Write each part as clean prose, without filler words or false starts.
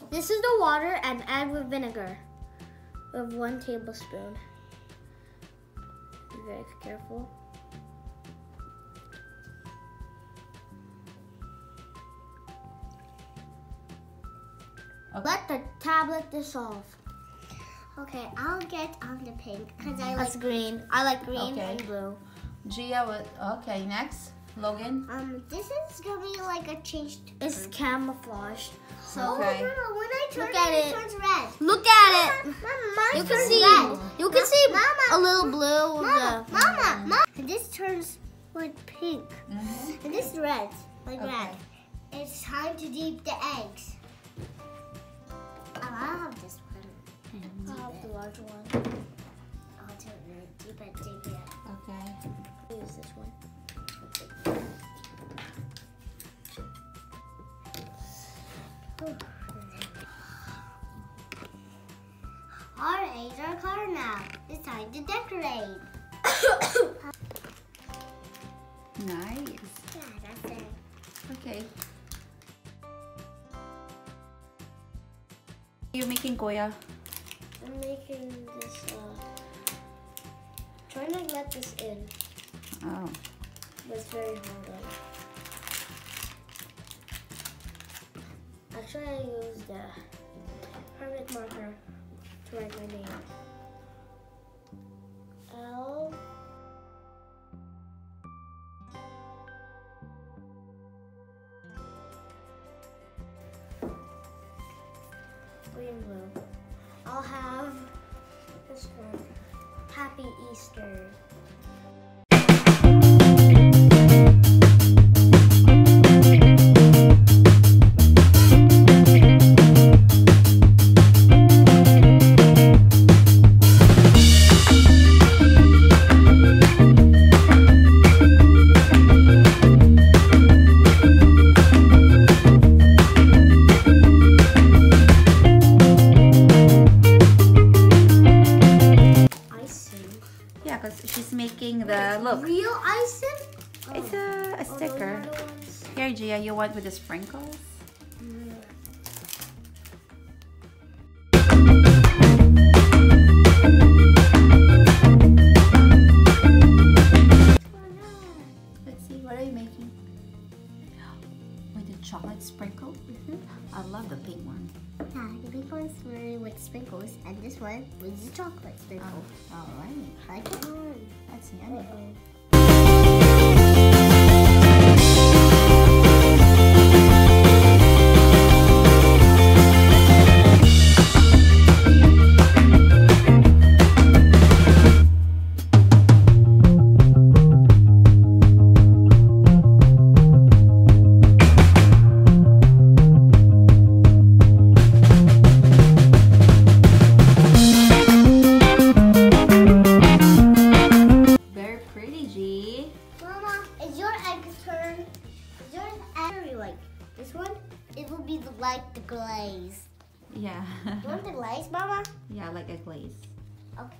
This is the water and add with vinegar. With 1 tablespoon. Be very careful. Okay. Let the tablet dissolve. Okay, I'll get on the pink because I That's like green. I like green Okay. and blue. Gia. Okay, next, Logan. This is gonna be like a changed. It's camouflaged. So Okay. Mama, when I turn Look at it, it. turns red. look at it. Mama, mine You can turns see. red. You can see Mama, a little blue. Mama. And this turns like pink. Mhm. And this red, like Okay. red. It's time to deep the eggs. I'll have this one. I'll have the large one. I'll turn it deep it. Okay. Use this one. Our eggs are colored now. It's time to decorate. Nice. Yeah, that's it. Okay. You're making Kuya. I'm making this. Trying to let this in, Oh. but it's very hard. Actually, I used the permanent marker to write my name. L. Green and blue. I'll have this one. Happy Easter. Yeah, because she's making the look. Real icing? It's a sticker. Here, Gia, you want with the sprinkles? Let's see, what are you making? With the chocolate sprinkle? I love the pink one. Yeah, the pink one's really with sprinkles, and this one with the chocolate sprinkle. All right. Like it? That's yummy. Very pretty, G. Mama, is your egg turn? Is yours egg like this one? It will be like the glaze. Yeah. You want the glaze, Mama? Yeah, like a glaze. Okay.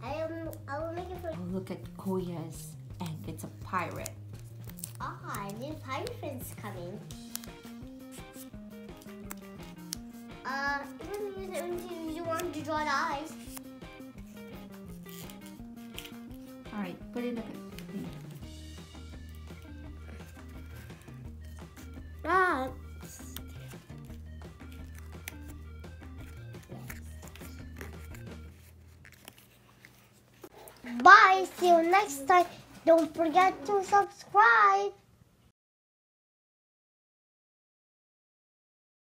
I will make it for. Oh, look at Kuya's egg. It's a pirate. Ah, new pirate friends coming. Even you want to draw the eyes. All right, put in the thing. Ah, Bye. See you next time. Don't forget to subscribe.